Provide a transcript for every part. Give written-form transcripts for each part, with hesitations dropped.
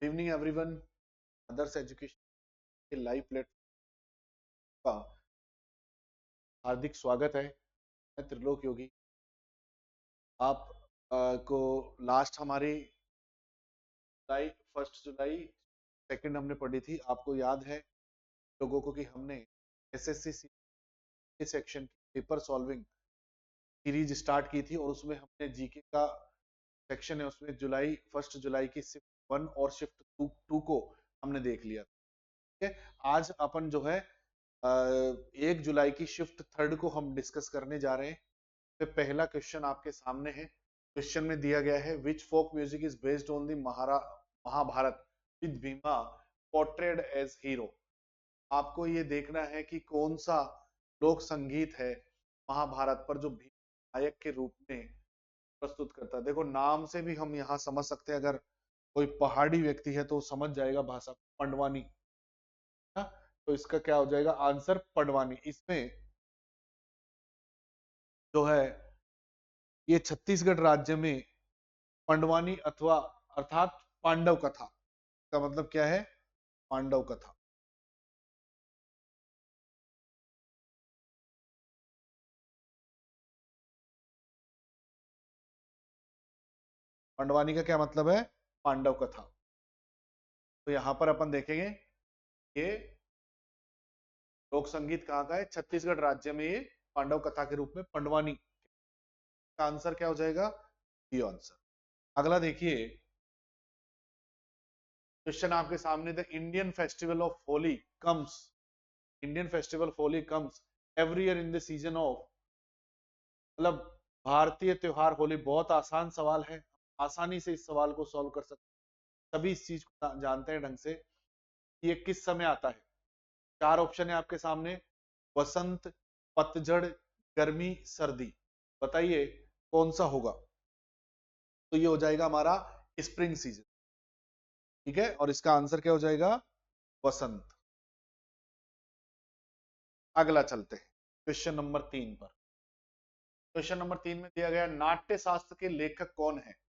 Good evening everyone. Others education के live platform का हार्दिक स्वागत है। मैं त्रिलोक योगी। आप को लास्ट हमारी जुलाई 1 जुलाई 2 हमने पढ़ी थी। आपको याद है लोगों को कि हमने एसएससी के सेक्शन की पेपर सॉल्विंग सीरीज स्टार्ट की थी और उसमें हमने जीके का सेक्शन है, उसमें 1 जुलाई की शिफ्ट 1 और शिफ्ट 2 को हमने देख लिया। ठीक है, आज अपन जो है 1 जुलाई की शिफ्ट 3 को हम डिस्कस करने जा रहे हैं। तो पहला क्वेश्चन आपके सामने है। क्वेश्चन में दिया गया है which folk music is based on the Mahabharata with Bhima portrayed as hero. आपको ये देखना है कि कौन सा लोक संगीत है महाभारत पर जो भीम नायक के रूप में प्रस्तुत करता है। देखो नाम से भी हम यहाँ समझ सकते हैं, अगर कोई पहाड़ी व्यक्ति है तो समझ जाएगा भाषा पंडवानी। तो इसका क्या हो जाएगा आंसर पंडवानी। इसमें जो है ये छत्तीसगढ़ राज्य में पंडवानी अथवा अर्थात पांडव कथा का मतलब क्या है, पांडव कथा। पंडवानी का क्या मतलब है, पांडव कथा। तो यहां पर अपन देखेंगे ये लोक संगीत कहाँ का है, छत्तीसगढ़ राज्य में। ये पांडव कथा के रूप में पंडवानी का आंसर क्या हो जाएगा, ये आंसर। अगला देखिए क्वेश्चन आपके सामने, the Indian festival of Holi comes, Indian festival of Holi comes every year in the season of, मतलब भारतीय त्योहार होली। बहुत आसान सवाल है, आसानी से इस सवाल को सॉल्व कर सकते हैं। सभी इस चीज को जानते हैं ढंग से कि ये किस समय आता है। 4 ऑप्शन है आपके सामने, वसंत, पतझड़, गर्मी, सर्दी। बताइए कौन सा होगा। तो ये हो जाएगा हमारा स्प्रिंग सीजन। ठीक है, और इसका आंसर क्या हो जाएगा, वसंत। अगला चलते हैं क्वेश्चन नंबर 3 पर। क्वेश्चन नंबर 3 में दिया गया नाट्य शास्त्र के लेखक कौन है।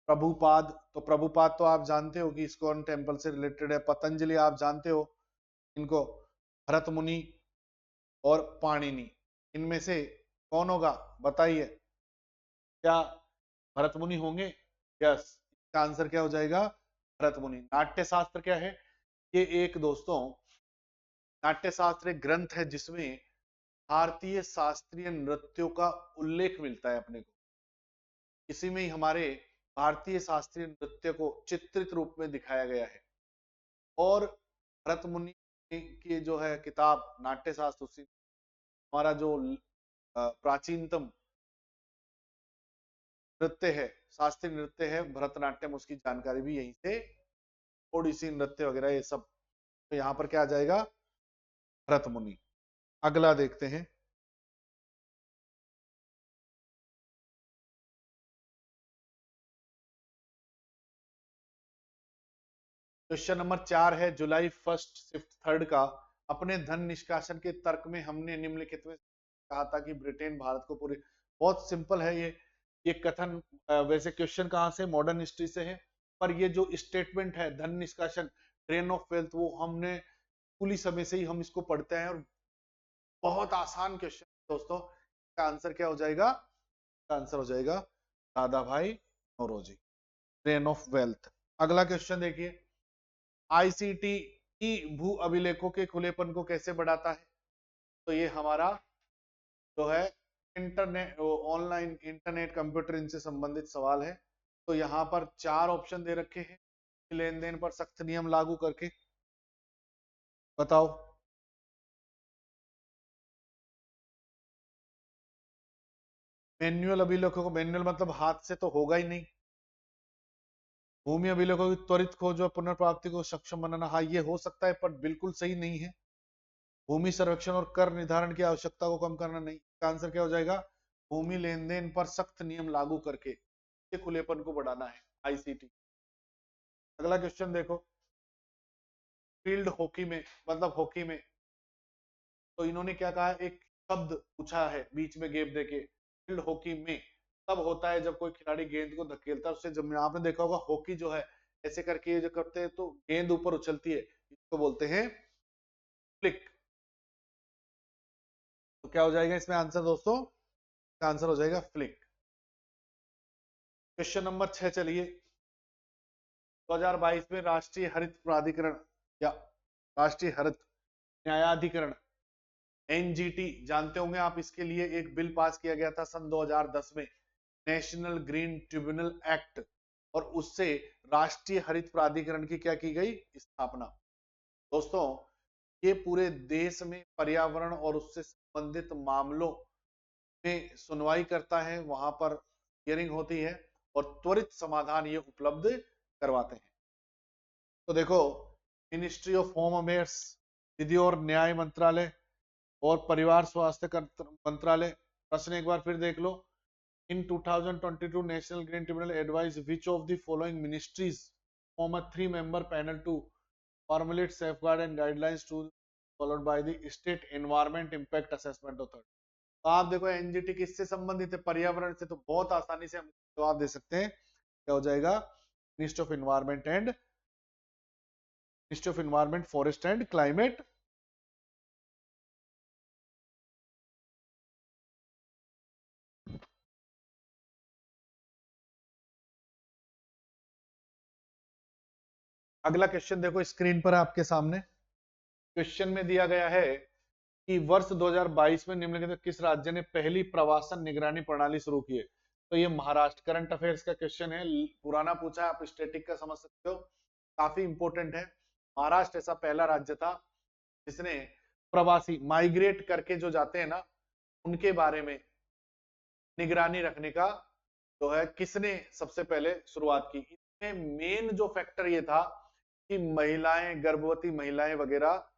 प्रभुपाद, तो प्रभुपाद तो आप जानते हो कि इस्कॉन टेम्पल से रिलेटेड है। पतंजलि आप जानते हो इनको, भरत मुनि और पाणिनि, इनमें से कौन होगा बताइए। क्या भरत मुनि होंगे, यस। इसका आंसर क्या हो जाएगा, भरत मुनि। नाट्य शास्त्र क्या है, ये एक दोस्तों नाट्य शास्त्र एक ग्रंथ है जिसमें भारतीय शास्त्रीय नृत्यों का उल्लेख मिलता है अपने को। इसी में ही हमारे भारतीय शास्त्रीय नृत्य को चित्रित रूप में दिखाया गया है। और भरत मुनि की जो है किताब नाट्य शास्त्र, उसी हमारा जो प्राचीनतम नृत्य है, शास्त्रीय नृत्य है भरतनाट्यम, उसकी जानकारी भी यहीं से, ओडिसी नृत्य वगैरह ये सब। तो यहाँ पर क्या आ जाएगा, भरत मुनि। अगला देखते हैं क्वेश्चन नंबर 4 है जुलाई 1 शिफ्ट 3 का। अपने धन निष्कासन के तर्क में हमने निम्नलिखित में कहा था कि ब्रिटेन भारत को पूरे, बहुत सिंपल है ये कथन। वैसे क्वेश्चन कहाँ से, मॉडर्न हिस्ट्री से है, पर ये जो स्टेटमेंट है धन निष्कासन, ड्रेन ऑफ वेल्थ, वो हमने स्कूली समय से ही हम इसको पढ़ते हैं और बहुत आसान क्वेश्चन दोस्तों। इसका आंसर क्या हो जाएगा, इसका आंसर हो जाएगा दादा भाई नौरोजी, ड्रेन ऑफ वेल्थ। अगला क्वेश्चन देखिए, आईसीटी भू अभिलेखों के खुलेपन को कैसे बढ़ाता है। तो ये हमारा जो है इंटरनेट, ऑनलाइन इंटरनेट कंप्यूटर, इनसे संबंधित सवाल है। तो यहाँ पर 4 ऑप्शन दे रखे हैं, लेन देन पर सख्त नियम लागू करके। बताओ, मैन्युअल अभिलेखों को, मैन्युअल मतलब हाथ से तो होगा ही नहीं। भूमि अभिलेखों की त्वरित खोज और पुनर्प्राप्ति को सक्षम बनाना, हाँ ये हो सकता है पर बिल्कुल सही नहीं है। भूमि सर्वेक्षण और कर निर्धारण की आवश्यकता को कम करना, नहीं। इसका आंसर क्या हो जाएगा, भूमि लेन देन पर सख्त नियम लागू करके के खुलेपन को बढ़ाना है, आईसीटी। अगला क्वेश्चन देखो, फील्ड हॉकी में, मतलब हॉकी में, तो इन्होंने क्या कहा, एक शब्द पूछा है बीच में गैप देके। फील्ड हॉकी में तब होता है जब कोई खिलाड़ी गेंद को धकेलता है उससे, जब आपने देखा होगा हॉकी जो है ऐसे करके ये जो करते हैं तो गेंद ऊपर उछलती है, इसको बोलते हैं फ्लिक। तो क्या हो जाएगा इसमें आंसर दोस्तों? इसका आंसर हो जाएगा फ्लिक। क्वेश्चन नंबर 6 चलिए। 2022 में राष्ट्रीय हरित प्राधिकरण या राष्ट्रीय हरित न्यायाधिकरण एनजीटी जानते होंगे आप, इसके लिए एक बिल पास किया गया था सन 2010 में, नेशनल ग्रीन ट्रिब्यूनल एक्ट, और उससे राष्ट्रीय हरित प्राधिकरण की क्या की गई? स्थापना। दोस्तों ये पूरे देश में पर्यावरण और उससे संबंधित मामलों में सुनवाई करता है, वहां पर हियरिंग होती है और त्वरित समाधान ये उपलब्ध करवाते हैं। तो देखो, मिनिस्ट्री ऑफ होम अफेयर्स, विधि और न्याय मंत्रालय और परिवार स्वास्थ्य मंत्रालय। प्रश्न एक बार फिर देख लो। In 2022 National Green Tribunal advise which of the following ministries form a 3-member panel to formulate safeguard and guidelines to followed by the state environment impact assessment authority। तो आप देखो एनजीटी किससे संबंधित है? पर्यावरण से। तो बहुत आसानी से हम जवाब दे सकते हैं, क्या हो जाएगा? Ministry of environment forest and climate. अगला क्वेश्चन देखो स्क्रीन पर आपके सामने। क्वेश्चन में दिया गया है कि वर्ष 2022 में निम्नलिखित किस राज्य ने पहली प्रवासन निगरानी प्रणाली शुरू की है? तो ये महाराष्ट्र। करंट अफेयर्स का क्वेश्चन है, पुराना पूछा है, आप स्टैटिक का समझ सकते हो, काफी इंपॉर्टेंट है। महाराष्ट्र ऐसा पहला राज्य था जिसने प्रवासी माइग्रेट करके जो जाते हैं ना, उनके बारे में निगरानी रखने का जो है किसने सबसे पहले शुरुआत की। इसमें मेन जो फैक्टर ये था कि महिलाएं, गर्भवती महिलाएं वगैरह,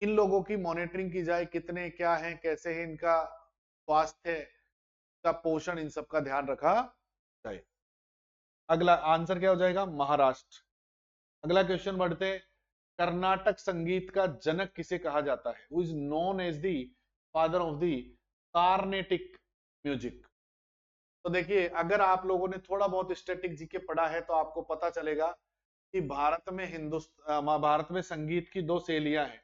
इन लोगों की मॉनिटरिंग की जाए, कितने क्या हैं, कैसे है इनका स्वास्थ्य का, पोषण, इन सब का ध्यान रखा जाए। अगला आंसर क्या हो जाएगा? महाराष्ट्र। अगला क्वेश्चन बढ़ते हैं। कर्नाटक संगीत का जनक किसे कहा जाता है? Who is known as the father of the Carnatic music. तो देखिए, अगर आप लोगों ने थोड़ा बहुत स्टैटिक जीके पढ़ा है तो आपको पता चलेगा कि भारत में संगीत की दो शैलियां हैं।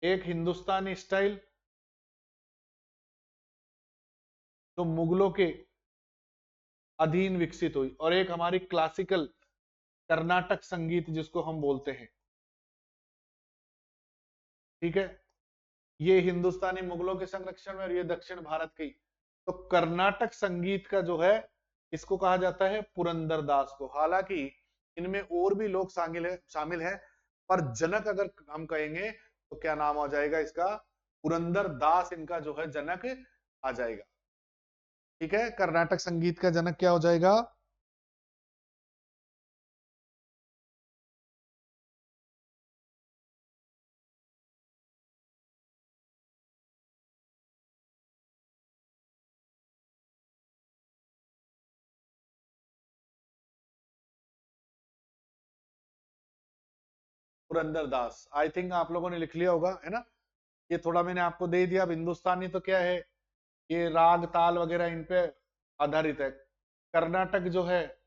एक हिंदुस्तानी स्टाइल जो मुगलों के अधीन विकसित हुई, और एक हमारी क्लासिकल कर्नाटक संगीत जिसको हम बोलते हैं। ठीक है, ये हिंदुस्तानी मुगलों के संरक्षण में और ये दक्षिण भारत की। तो कर्नाटक संगीत का जो है, इसको कहा जाता है पुरंदर दास को। हालांकि इनमें और भी लोग शामिल है, पर जनक अगर हम कहेंगे तो क्या नाम आ जाएगा इसका? पुरंदर दास इनका जो है जनक आ जाएगा। ठीक है, कर्नाटक संगीत का जनक क्या हो जाएगा? पुरंदर दास। आई थिंक आप लोगों ने लिख लिया होगा, है ना? ये थोड़ा मैंने आपको दे दिया। अब हिंदुस्तानी तो क्या है, ये राग ताल वगैरह इन पे आधारित है। कर्नाटक जो है,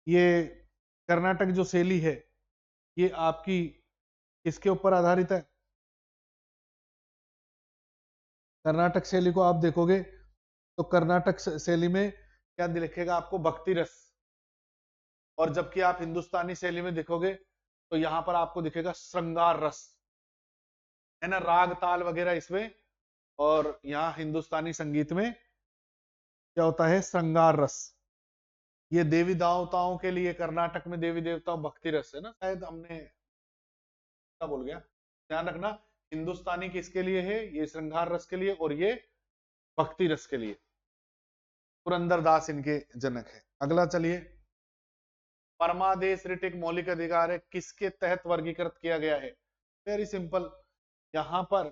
ये कर्नाटक जो शैली है, ये आपकी किसके ऊपर आधारित है? कर्नाटक शैली को आप देखोगे तो कर्नाटक शैली में क्या दिखेगा आपको? भक्ति रस। और जबकि आप हिंदुस्तानी शैली में देखोगे तो यहां पर आपको दिखेगा श्रृंगार रस, है ना? राग ताल वगैरह इसमें, और यहाँ हिंदुस्तानी संगीत में क्या होता है? श्रृंगार रस। ये देवी देवताओं के लिए, कर्नाटक में देवी देवताओं भक्ति रस है ना, शायद हमने क्या बोल गया, ध्यान रखना। हिंदुस्तानी किसके लिए है? ये श्रृंगार रस के लिए, और ये भक्ति रस के लिए। पुरंदर दास इनके जनक है। अगला चलिए। परमादेश रिट एक मौलिक अधिकार है, किसके तहत वर्गीकृत किया गया है? Very simple. यहां पर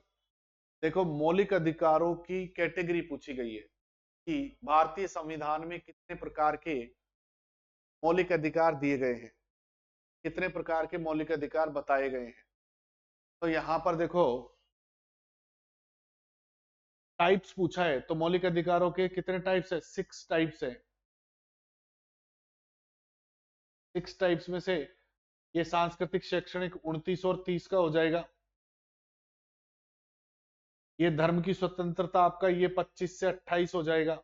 देखो, मौलिक अधिकारों की कैटेगरी पूछी गई है कि भारतीय संविधान में कितने प्रकार के मौलिक अधिकार दिए गए हैं, कितने प्रकार के मौलिक अधिकार बताए गए हैं। तो यहां पर देखो टाइप्स पूछा है, तो मौलिक अधिकारों के कितने टाइप्स है? 6 टाइप्स है। 6 टाइप्स में से ये सांस्कृतिक शैक्षणिक 29 और 30 का हो जाएगा। ये धर्म की स्वतंत्रता आपका ये 25 से 28 हो जाएगा।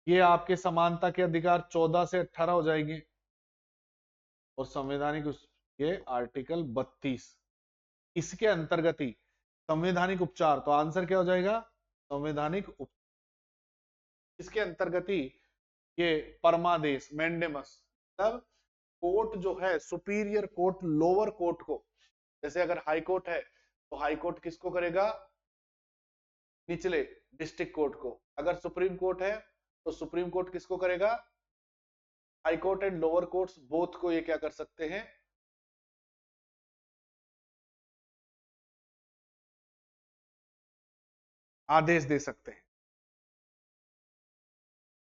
ये आपके समानता के अधिकार 14 से 18 हो जाएंगे। और संवैधानिक ये आर्टिकल 32, इसके अंतर्गत ही संवैधानिक उपचार, तो आंसर क्या हो जाएगा? संवैधानिक उपचार। इसके अंतर्गत ही ये परमादेश मैंडेमस, मतलब कोर्ट जो है सुपीरियर कोर्ट लोअर कोर्ट को, जैसे अगर हाई कोर्ट है तो हाई कोर्ट किसको करेगा? निचले डिस्ट्रिक्ट कोर्ट को। अगर सुप्रीम कोर्ट है तो सुप्रीम कोर्ट किसको करेगा? High court and lower courts both को ये क्या कर सकते हैं? आदेश दे सकते हैं,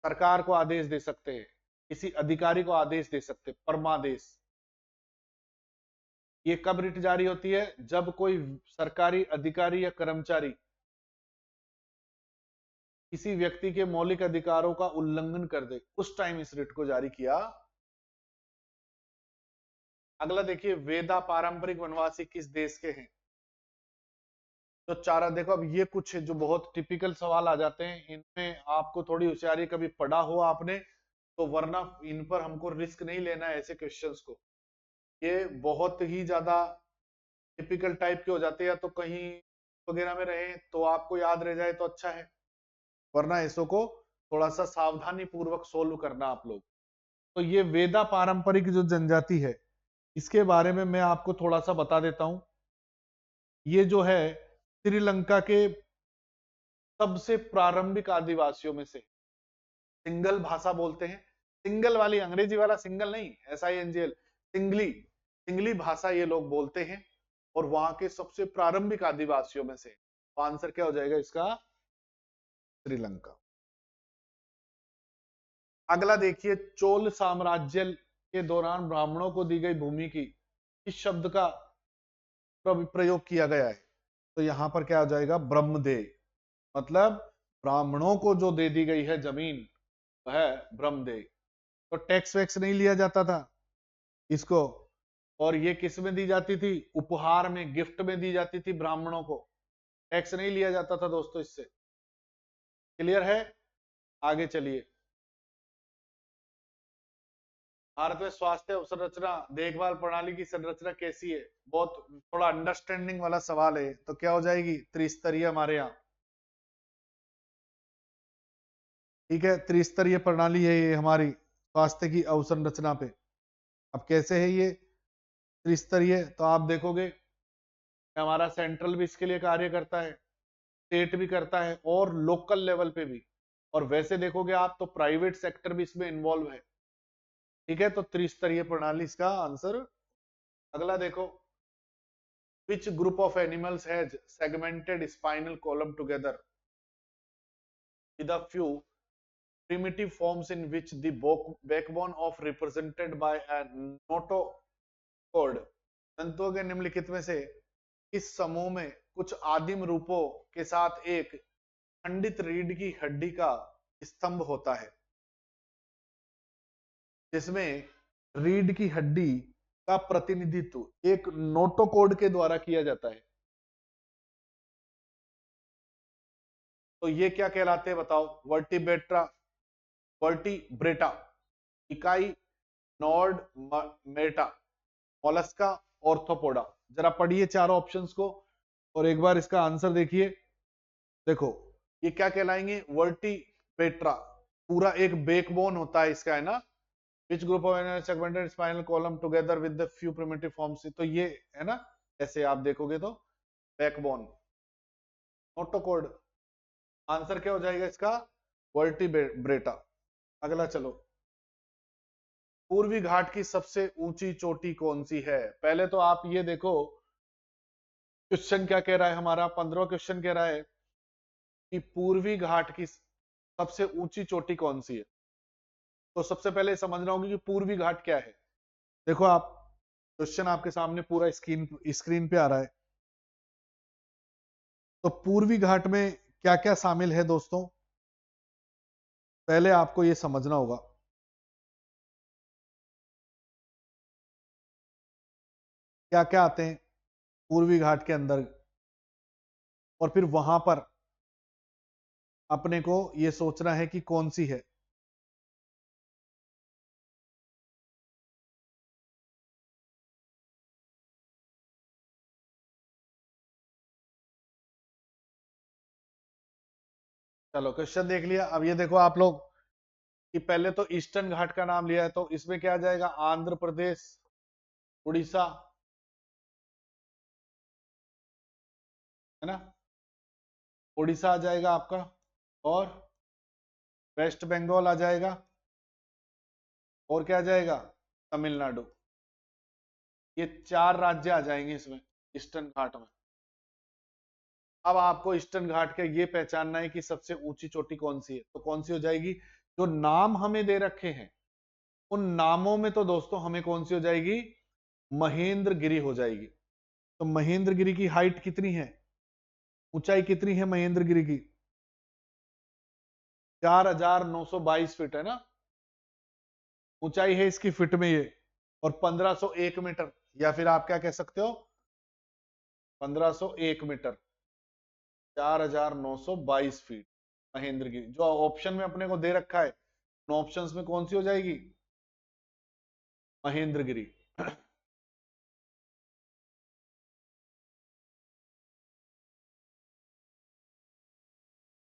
सरकार को आदेश दे सकते हैं, किसी अधिकारी को आदेश दे सकते हैं, परमादेश। ये कब रिट जारी होती है? जब कोई सरकारी अधिकारी या कर्मचारी किसी व्यक्ति के मौलिक अधिकारों का उल्लंघन कर दे, उस टाइम इस रिट को जारी किया। अगला देखिए, वेदा पारंपरिक वनवासी किस देश के हैं? तो चारा देखो, अब ये कुछ जो बहुत टिपिकल सवाल आ जाते हैं, इनमें आपको थोड़ी होशियारी, कभी पढ़ा हो आपने तो, वरना इन पर हमको रिस्क नहीं लेना है ऐसे क्वेश्चंस को। ये बहुत ही ज्यादा टिपिकल टाइप के हो जाते हैं, या तो कहीं वगैरह में रहे तो आपको याद रह जाए तो अच्छा है, वरना ऐसो को थोड़ा सा सावधानी पूर्वक सोल्व करना आप लोग। तो ये वेदा पारंपरिक जो जनजाति है, इसके बारे में मैं आपको थोड़ा सा बता देता हूं। ये जो है श्रीलंका के सबसे प्रारंभिक आदिवासियों में से, सिंगल भाषा बोलते हैं, सिंगल वाली, अंग्रेजी वाला सिंगल नहीं, SINGL, सिंगली, सिंगली भाषा ये लोग बोलते हैं, और वहां के सबसे प्रारंभिक आदिवासियों में से। तो आंसर क्या हो जाएगा इसका? श्रीलंका। अगला देखिए, चोल साम्राज्य के दौरान ब्राह्मणों को दी गई भूमि की इस शब्द का प्रयोग किया गया है। तो यहां पर क्या हो जाएगा? ब्रह्मदेय, मतलब ब्राह्मणों को जो दे दी गई है जमीन वह है ब्रह्मदेय। तो टैक्स वैक्स नहीं लिया जाता था इसको, और ये किस में दी जाती थी? उपहार में, गिफ्ट में दी जाती थी ब्राह्मणों को, टैक्स नहीं लिया जाता था दोस्तों इससे। क्लियर है? आगे चलिए। भारत में स्वास्थ्य अवसंरचना देखभाल प्रणाली की संरचना कैसी है? बहुत थोड़ा अंडरस्टैंडिंग वाला सवाल है, तो क्या हो जाएगी? त्रिस्तरीय हमारे यहाँ। ठीक है, त्रिस्तरीय प्रणाली है ये हमारी स्वास्थ्य की अवसंरचना पे। अब कैसे है ये त्रिस्तरीय? तो आप देखोगे हमारा सेंट्रल भी इसके लिए कार्य करता है, स्टेट भी करता है, और लोकल लेवल पे भी, और वैसे देखोगे आप तो प्राइवेट सेक्टर भी इसमें इन्वॉल्व है। ठीक है, तो त्रिस्तरीय प्रणाली इसका आंसर। अगला देखो, which group of animals has segmented spinal column together with a few primitive forms in which the backbone of represented by a notochord? तंतुओं के निम्नलिखित में से इस समूह में कुछ आदिम रूपों के साथ एक खंडित रीढ़ की हड्डी का स्तंभ होता है, जिसमें रीढ़ की हड्डी का प्रतिनिधित्व एक नोटोकोड के द्वारा किया जाता है। तो ये क्या कहलाते हैं बताओ? वर्टिब्रेटा, इकाई, नॉर्ड, मेटा, मोलस्का, ऑर्थोपोडा। जरा पढ़िए चारों ऑप्शंस को और एक बार इसका आंसर देखिए। देखो ये क्या कहलाएंगे? वर्टिब्रेटा, पूरा एक बैकबोन होता है इसका, है ना। Which group of animal segmented spinal column together with the few primitive forms, तो ये है ना, ऐसे आप देखोगे तो बैकबोन, नोटोकोड। आंसर क्या हो जाएगा इसका? वर्टिब्रेटा। अगला चलो, पूर्वी घाट की सबसे ऊंची चोटी कौन सी है? पहले तो आप ये देखो क्वेश्चन क्या कह रहा है हमारा, 15वां क्वेश्चन कह रहा है कि पूर्वी घाट की सबसे ऊंची चोटी कौन सी है। तो सबसे पहले समझना होगा कि पूर्वी घाट क्या है। देखो आप, क्वेश्चन आपके सामने पूरा स्क्रीन पे आ रहा है। तो पूर्वी घाट में क्या क्या शामिल है दोस्तों, पहले आपको ये समझना होगा। क्या क्या आते हैं पूर्वी घाट के अंदर, और फिर वहां पर अपने को ये सोचना है कि कौन सी है। चलो क्वेश्चन देख लिया। अब ये देखो आप लोग कि पहले तो ईस्टर्न घाट का नाम लिया है, तो इसमें क्या आ जाएगा, आंध्र प्रदेश, उड़ीसा, है ना, उड़ीसा आ जाएगा आपका, और वेस्ट बंगाल आ जाएगा, और क्या आ जाएगा, तमिलनाडु। ये 4 राज्य आ जाएंगे इसमें, ईस्टर्न घाट में। अब आपको ईस्टर्न घाट के ये पहचानना है कि सबसे ऊंची चोटी कौन सी है, तो कौन सी हो जाएगी, जो नाम हमें दे रखे हैं उन नामों में तो दोस्तों हमें कौन सी हो जाएगी, महेंद्रगिरी हो जाएगी। तो महेंद्रगिरी की हाइट कितनी है, ऊंचाई कितनी है महेंद्रगिरी की, 4922 फीट है ना, ऊंचाई है इसकी फीट में ये, और 1501 मीटर, या फिर आप क्या कह सकते हो, 1501 मीटर, 4922 फीट महेंद्रगिरी। जो ऑप्शन में अपने को दे रखा है, उन ऑप्शंस में कौन सी हो जाएगी, महेंद्रगिरी।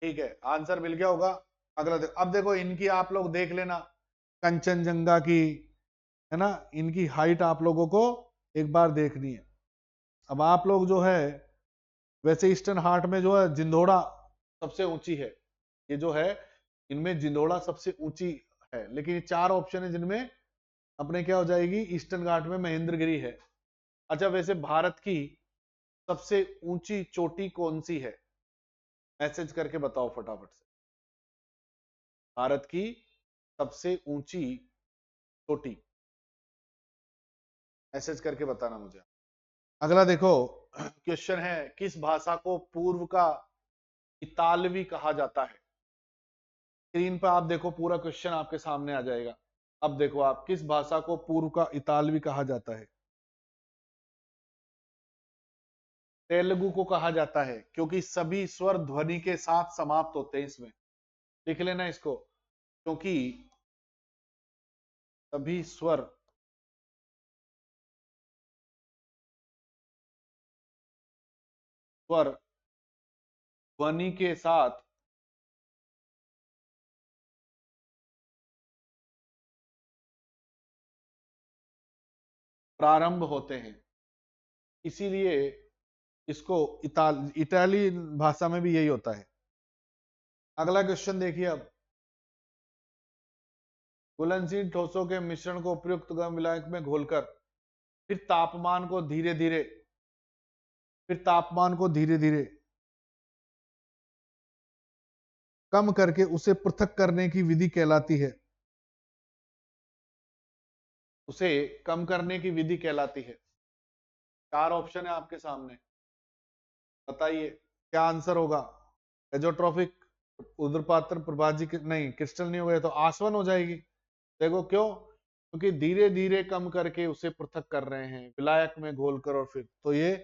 ठीक है, आंसर मिल गया होगा। अगला अब देखो इनकी आप लोग देख लेना, कंचनजंगा की, है ना, इनकी हाइट आप लोगों को एक बार देखनी है। अब आप लोग जो है, वैसे ईस्टर्न हार्ट में जो है जिंदोड़ा सबसे ऊंची है, ये जो है इनमें जिंदोड़ा सबसे ऊंची है, लेकिन ये 4 ऑप्शन है जिनमें अपने क्या हो जाएगी, ईस्टर्न घाट में महेंद्रगिरी है। अच्छा वैसे भारत की सबसे ऊंची चोटी कौन सी है, मैसेज करके बताओ फटाफट से, भारत की सबसे ऊंची चोटी, मैसेज करके बताना मुझे। अगला देखो क्वेश्चन है, किस भाषा को पूर्व का इतालवी कहा जाता है। स्क्रीन पर आप देखो, पूरा क्वेश्चन आपके सामने आ जाएगा। अब देखो आप, किस भाषा को पूर्व का इतालवी कहा जाता है, तेलुगु को कहा जाता है, क्योंकि सभी स्वर ध्वनि के साथ समाप्त होते हैं इसमें, लिख लेना इसको, क्योंकि सभी स्वर स्वर ध्वनि के साथ प्रारंभ होते हैं, इसीलिए इसको इटाली भाषा में भी यही होता है। अगला क्वेश्चन देखिए अब, घुलनशील ठोसों के मिश्रण को उपयुक्त गम विलायक में घोलकर फिर तापमान को धीरे धीरे फिर तापमान को धीरे धीरे कम करके उसे पृथक करने की विधि कहलाती है, उसे कम करने की विधि कहलाती है। 4 ऑप्शन है आपके सामने, बताइए क्या आंसर होगा। एजोट्रोफिक, उर्ध्वपात्र, प्रभाजी, नहीं क्रिस्टल नहीं हो गया तो आसवन हो जाएगी। देखो क्यों, क्योंकि धीरे धीरे कम करके उसे पृथक कर रहे हैं विलायक में घोलकर, और फिर तो ये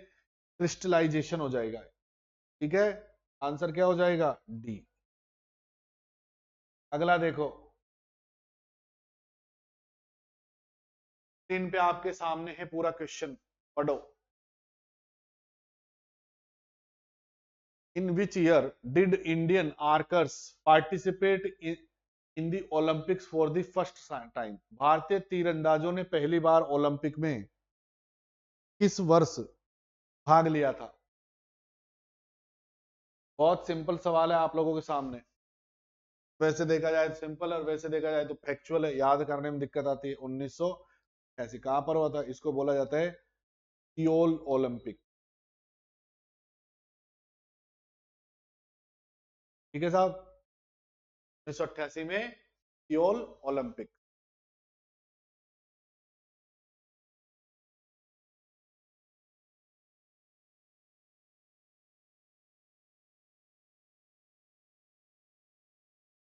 क्रिस्टलाइजेशन हो जाएगा। ठीक है, आंसर क्या हो जाएगा, डी। अगला देखो, स्क्रीन पे आपके सामने है पूरा क्वेश्चन, पढ़ो। In which year did Indian archers participate in the Olympics for the first time. भारतीय तीरंदाजों ने पहली बार ओलंपिक में किस वर्ष भाग लिया था। बहुत सिंपल सवाल है आप लोगों के सामने, वैसे देखा जाए तो सिंपल है, और वैसे देखा जाए तो फैक्चुअल है, याद करने में दिक्कत आती है। 1980 कहां पर हुआ था, इसको बोला जाता है सियोल ओलंपिक। ठीक है साहब, 1988 में सियोल ओलंपिक।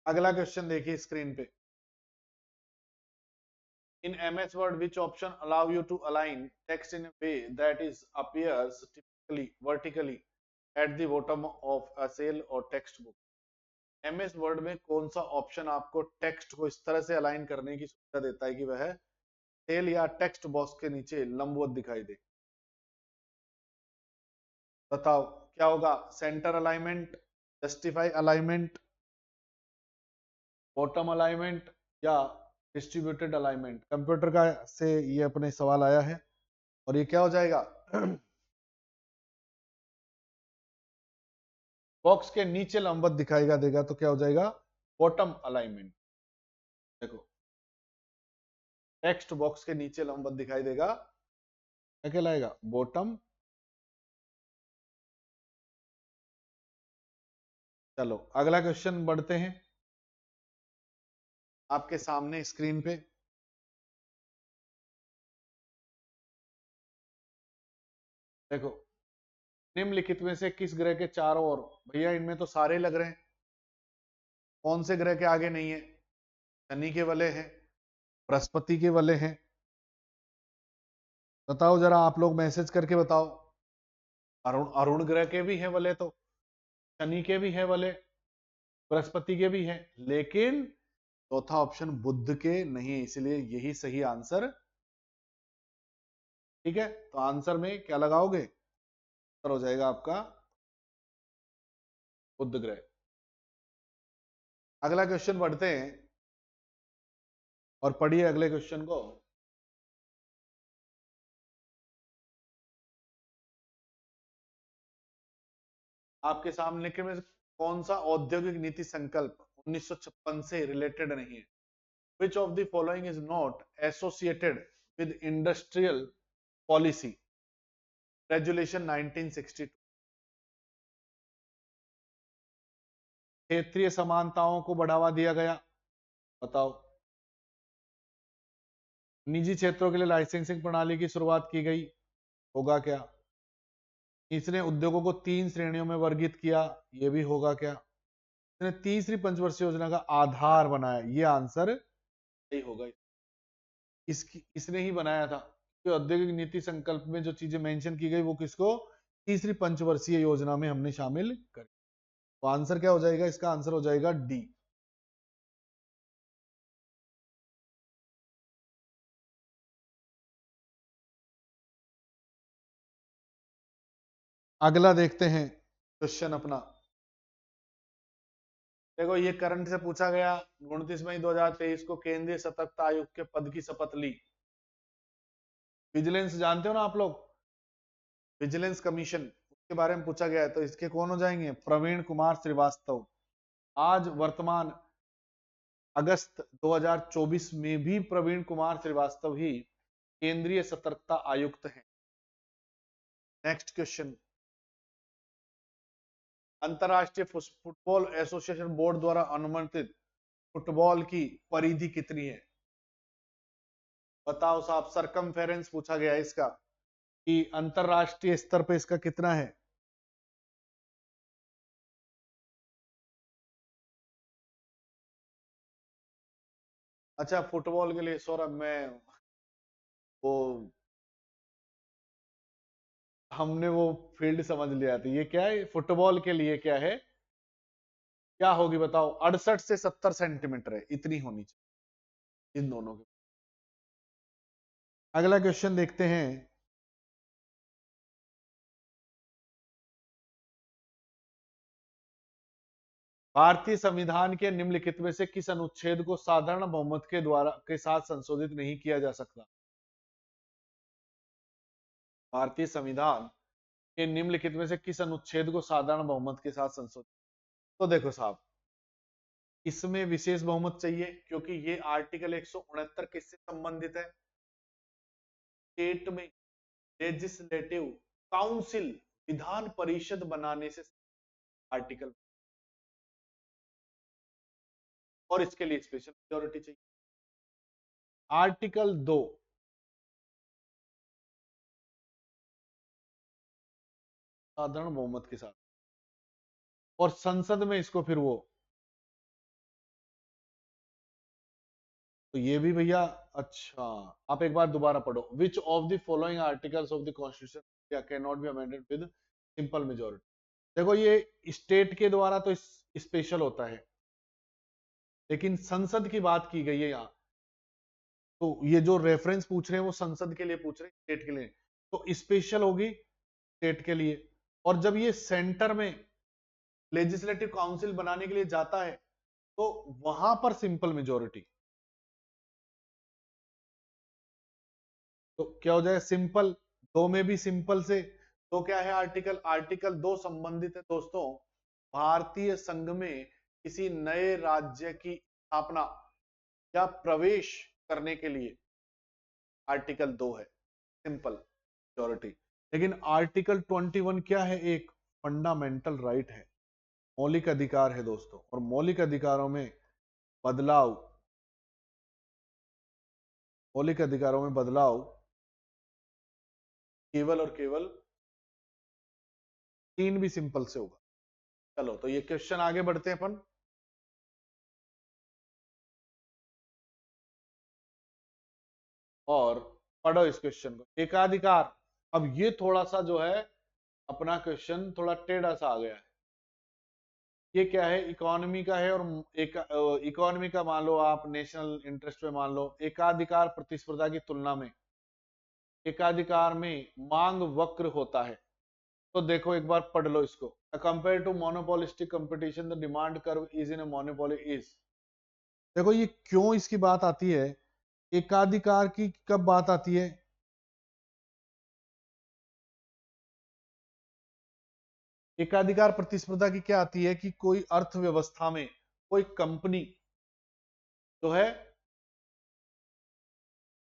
अगला क्वेश्चन देखिए स्क्रीन पे, In MS Word, which option allow you to align text in a way that is appears typically vertically at the bottom of a cell or text book? MS word में कौन सा option आपको text को इस तरह से align करने की सुविधा देता है कि वह सेल या टेक्स्ट बॉक्स के नीचे लंबवत दिखाई दे? बताओ क्या होगा? Centre alignment, justify alignment, bottom alignment या डिस्ट्रीब्यूटेड अलाइनमेंट? कंप्यूटर का से ये अपने सवाल आया है और ये क्या हो जाएगा? बॉक्स के नीचे लंबवत दिखाएगा देगा तो क्या हो जाएगा? Bottom alignment. देखो टेक्स्ट बॉक्स के नीचे लंबवत दिखाई देगा, क्या कहलाएगा? बॉटम। चलो अगला क्वेश्चन बढ़ते हैं आपके सामने स्क्रीन पे। देखो निम्नलिखित में से किस ग्रह के चारों ओर, भैया इनमें तो सारे लग रहे हैं, कौन से ग्रह के आगे नहीं है? शनि के वलय हैं, बृहस्पति के वलय हैं। बताओ जरा आप लोग मैसेज करके बताओ। अरुण अरुण ग्रह के भी हैं वलय, तो शनि के भी है वलय, बृहस्पति के भी है, लेकिन चौथा ऑप्शन बुध के नहीं है, इसलिए यही सही आंसर। ठीक है, तो आंसर में क्या लगाओगे? आंसर हो जाएगा आपका बुध ग्रह। अगला क्वेश्चन पढ़ते हैं और पढ़िए अगले क्वेश्चन को। आपके सामने के में कौन सा औद्योगिक नीति संकल्प 1956 से रिलेटेड नहीं है? Which of the following is not associated with industrial policy regulation 1962? क्षेत्रीय समानताओं को बढ़ावा दिया गया, बताओ। निजी क्षेत्रों के लिए लाइसेंसिंग प्रणाली की शुरुआत की गई, होगा क्या? इसने उद्योगों को 3 श्रेणियों में वर्गीकृत किया, ये भी होगा क्या? इसने तीसरी पंचवर्षीय योजना का आधार बनाया, ये आंसर सही होगा। इसने ही बनाया था कि औद्योगिक नीति संकल्प में जो चीजें मेंशन की गई वो किसको? तीसरी पंचवर्षीय योजना में हमने शामिल कर। तो आंसर क्या हो जाएगा? इसका आंसर हो जाएगा डी। अगला देखते हैं क्वेश्चन अपना। देखो ये करंट से पूछा गया, 29 मई 2023 को केंद्रीय सतर्कता आयुक्त के पद की शपथ ली। विजिलेंस जानते हो ना आप लोग, विजिलेंस कमीशन, उसके बारे में पूछा गया है, तो इसके कौन हो जाएंगे? प्रवीण कुमार श्रीवास्तव। आज वर्तमान अगस्त 2024 में भी प्रवीण कुमार श्रीवास्तव ही केंद्रीय सतर्कता आयुक्त हैं। नेक्स्ट क्वेश्चन, अंतरराष्ट्रीय फुटबॉल एसोसिएशन बोर्ड द्वारा अनुमोदित फुटबॉल की परिधि कितनी है? बताओ साहब, सरकमफेरेंस पूछा गया है इसका कि अंतरराष्ट्रीय स्तर पे इसका कितना है? अच्छा फुटबॉल के लिए सौरभ, मैं वो हमने वो फील्ड समझ लिया था। ये क्या है फुटबॉल के लिए? क्या है, क्या होगी बताओ? 68 से 70 सेंटीमीटर है, इतनी होनी चाहिए इन दोनों की। अगला क्वेश्चन देखते हैं। भारतीय संविधान के निम्नलिखित में से किस अनुच्छेद को साधारण बहुमत के द्वारा के साथ संशोधित नहीं किया जा सकता? भारतीय संविधान के निम्नलिखित में से किस अनुच्छेद को साधारण बहुमत के साथ संशोधित? तो देखो साहब, इसमें विशेष बहुमत चाहिए क्योंकि ये आर्टिकल 169 किससे संबंधित है? स्टेट में लेजिस्लेटिव काउंसिल, विधान परिषद बनाने से आर्टिकल, और इसके लिए स्पेशल मेजोरिटी चाहिए। आर्टिकल 2 साधारण बहुमत के साथ, और संसद में इसको फिर वो, तो ये भी भैया, अच्छा, आप एक बार दोबारा पढ़ो, विच of the following articles of the constitution can not be amended with simple majority. देखो ये स्टेट के द्वारा तो स्पेशल होता है, लेकिन संसद की बात की गई है यहाँ, तो ये जो रेफरेंस पूछ रहे हैं वो संसद के लिए पूछ रहे हैं, स्टेट के लिए, तो स्पेशल होगी स्टेट के लिए। और जब ये सेंटर में लेजिस्लेटिव काउंसिल बनाने के लिए जाता है तो वहां पर सिंपल मेजोरिटी, तो क्या हो जाएगा, सिंपल, दो में भी सिंपल से, तो क्या है आर्टिकल, आर्टिकल 2 संबंधित है दोस्तों भारतीय संघ में किसी नए राज्य की स्थापना या प्रवेश करने के लिए, आर्टिकल 2 है सिंपल मेजोरिटी। लेकिन आर्टिकल 21 क्या है, एक फंडामेंटल राइट है, मौलिक अधिकार है दोस्तों, और मौलिक अधिकारों में बदलाव, मौलिक अधिकारों में बदलाव केवल और केवल 3 भी सिंपल से होगा। चलो तो ये क्वेश्चन आगे बढ़ते हैं अपन, और पढ़ो इस क्वेश्चन को, एकाधिकार। अब ये थोड़ा सा जो है अपना क्वेश्चन थोड़ा टेढ़ा सा आ गया है। ये क्या है, इकोनॉमी का है, और एक इकोनॉमी का मान लो आप, नेशनल इंटरेस्ट में मान लो, एकाधिकार प्रतिस्पर्धा की तुलना में एकाधिकार में मांग वक्र होता है। तो देखो एक बार पढ़ लो इसको, compare to monopolistic competition the demand curve is in a monopoly is. देखो ये क्यों इसकी बात आती है, एकाधिकार की कब बात आती है, एकाधिकार प्रतिस्पर्धा की क्या आती है कि कोई अर्थव्यवस्था में कोई कंपनी जो है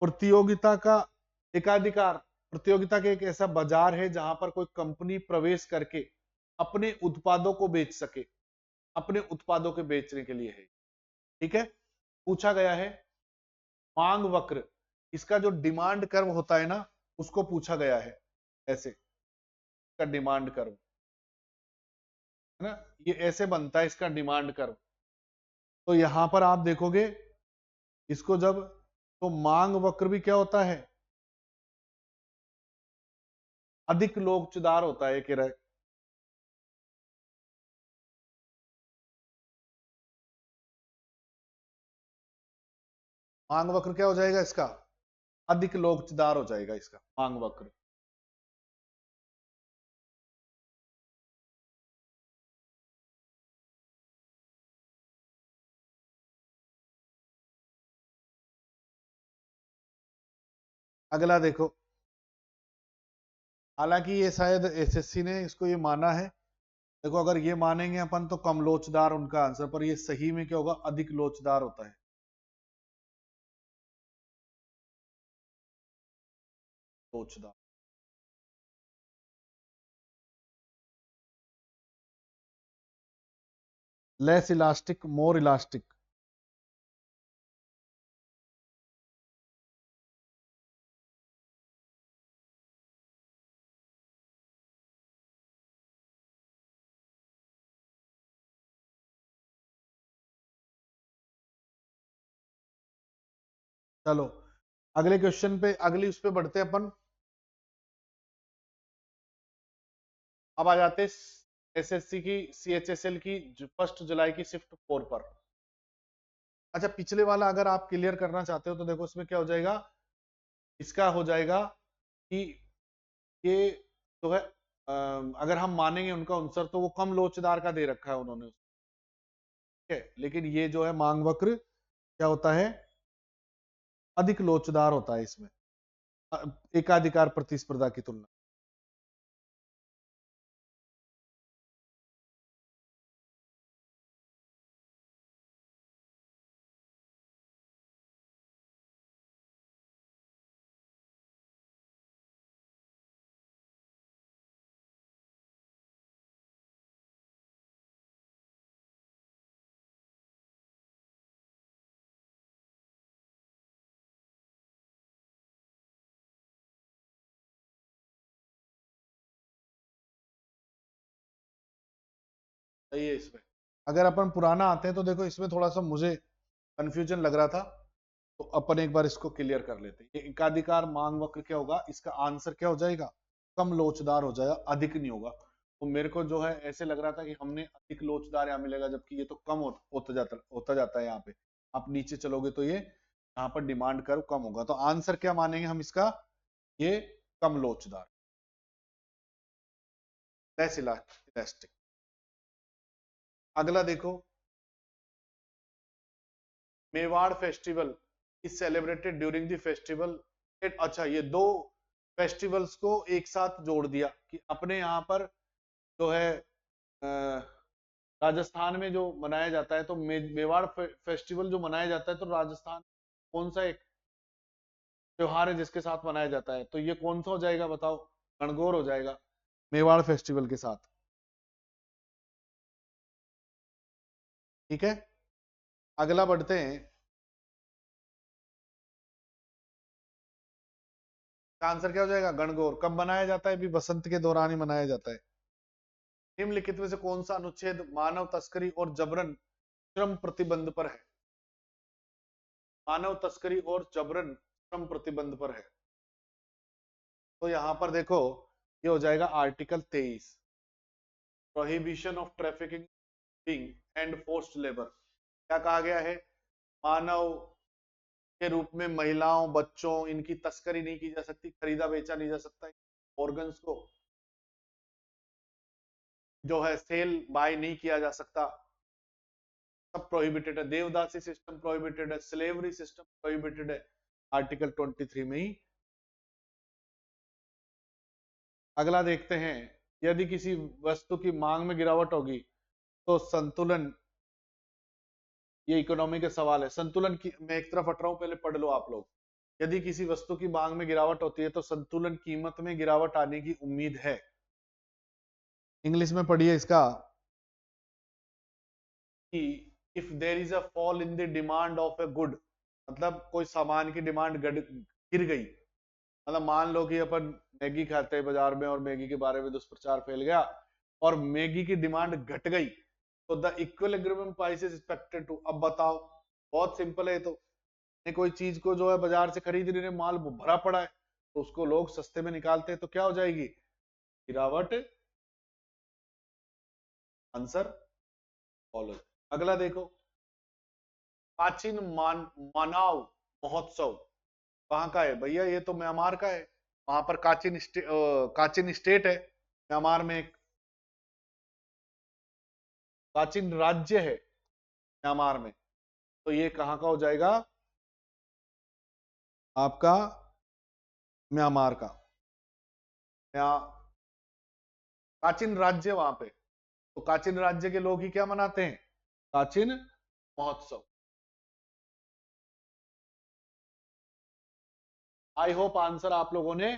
प्रतियोगिता का, एकाधिकार प्रतियोगिता के एक ऐसा बाजार है जहां पर कोई कंपनी प्रवेश करके अपने उत्पादों को बेच सके, अपने उत्पादों के बेचने के लिए है। ठीक है, पूछा गया है मांग वक्र, इसका जो डिमांड कर्व होता है ना, उसको पूछा गया है ऐसे, का डिमांड कर्व है ना, ये ऐसे बनता है इसका डिमांड कर्व। तो यहां पर आप देखोगे इसको जब, तो मांग वक्र भी क्या होता है, अधिक लोचदार होता है कि मांग वक्र क्या हो जाएगा इसका, अधिक लोचदार हो जाएगा इसका मांग वक्र। अगला देखो, हालांकि ये शायद एसएससी ने इसको ये माना है, देखो अगर ये मानेंगे अपन तो कम लोचदार उनका आंसर, पर ये सही में क्या होगा, अधिक लोचदार होता है, लोचदार। लेस इलास्टिक, मोर इलास्टिक। चलो अगले क्वेश्चन पे, अगली उस पे बढ़ते हैं अपन। अब आ जाते एसएससी की, सीएचएसएल की 1 जुलाई की शिफ्ट 4 पर। अच्छा पिछले वाला अगर आप क्लियर करना चाहते हो तो देखो इसमें क्या हो जाएगा, इसका हो जाएगा कि ये जो है अगर हम मानेंगे उनका आंसर तो वो कम लोचदार का दे रखा है उन्होंने, ठीक है, लेकिन ये जो है मांग वक्र क्या होता है, अधिक लोचदार होता है इसमें एकाधिकार प्रतिस्पर्धा की तुलना। सही है इसमें, अगर अपन पुराना आते हैं तो देखो इसमें थोड़ा सा मुझे कंफ्यूजन लग रहा था, तो अपन एक बार इसको क्लियर कर लेते हैं। ये एकाधिकार मांग वक्र क्या होगा, इसका आंसर क्या हो जाएगा, कम लोचदार हो जाएगा, अधिक नहीं होगा। तो मेरे को जो है ऐसे लग रहा था कि हमने अधिक लोचदार यहाँ मिलेगा, जबकि ये तो कम होता जाता है। यहाँ पे आप नीचे चलोगे तो ये यहाँ पर डिमांड कर्व कम होगा। तो आंसर क्या मानेंगे हम इसका, ये कम लोचदार, लेस इलास्टिक। अगला देखो, Mewar festival is celebrated during the festival. अच्छा, ये दो फेस्टिवल्स को एक साथ जोड़ दिया कि अपने यहाँ पर जो है राजस्थान में जो मनाया जाता है, तो मेवाड़ फेस्टिवल जो मनाया जाता है, तो राजस्थान कौन सा एक त्योहार है जिसके साथ मनाया जाता है, तो ये कौन सा हो जाएगा बताओ, गणगौर हो जाएगा मेवाड़ फेस्टिवल के साथ। ठीक है, अगला बढ़ते हैं। आंसर क्या हो जाएगा, गणगौर कब मनाया जाता है, भी बसंत के दौरान ही मनाया जाता है। निम्नलिखित में से कौन सा अनुच्छेद मानव तस्करी और जबरन श्रम प्रतिबंध पर है, मानव तस्करी और जबरन श्रम प्रतिबंध पर है। तो यहां पर देखो, ये हो जाएगा article 23, prohibition of trafficking and forced labour. क्या कहा गया है, मानव के रूप में महिलाओं बच्चों इनकी तस्करी नहीं की जा सकती, खरीदा बेचा नहीं जा सकता, ऑर्गन्स को जो है सेल बाय नहीं किया जा सकता, सब प्रोहिबिटेड है। देवदासी सिस्टम प्रोहिबिटेड है, स्लेवरी सिस्टम प्रोहिबिटेड है, आर्टिकल 23 में ही। अगला देखते हैं, यदि किसी वस्तु की मांग में गिरावट होगी तो संतुलन, ये इकोनॉमी का सवाल है, संतुलन की मैं एक तरफ हट रहा हूं, पहले पढ़ लो आप लोग। यदि किसी वस्तु की मांग में गिरावट होती है तो संतुलन कीमत में गिरावट आने की उम्मीद है। इंग्लिश में पढ़िए इसका, कि if there is a fall in the demand of a good, मतलब कोई सामान की डिमांड गिर गई, मतलब मान लो कि अपन मैगी खाते हैं बाजार में और मैगी के बारे में दुष्प्रचार फैल गया और मैगी की डिमांड घट गई, तो the equilibrium price is expected to. अब बताओ, बहुत सिंपल है। तो कोई चीज को जो है बाजार से खरीद रहे, माल भरा पड़ा है, तो उसको लोग सस्ते में निकालते हैं, तो क्या हो जाएगी, गिरावट। Answer follow. अगला देखो, काचिन मानाव महोत्सव कहाँ का है भैया, ये तो म्यांमार का है। वहां पर काचिन स्टेट है म्यांमार में, एक काचिन राज्य है म्यांमार में, तो ये कहाँ का हो जाएगा आपका, म्यांमार का। काचिन राज्य वहां पे, तो काचिन राज्य के लोग ही क्या मनाते हैं, काचिन महोत्सव। आई होप आंसर आप लोगों ने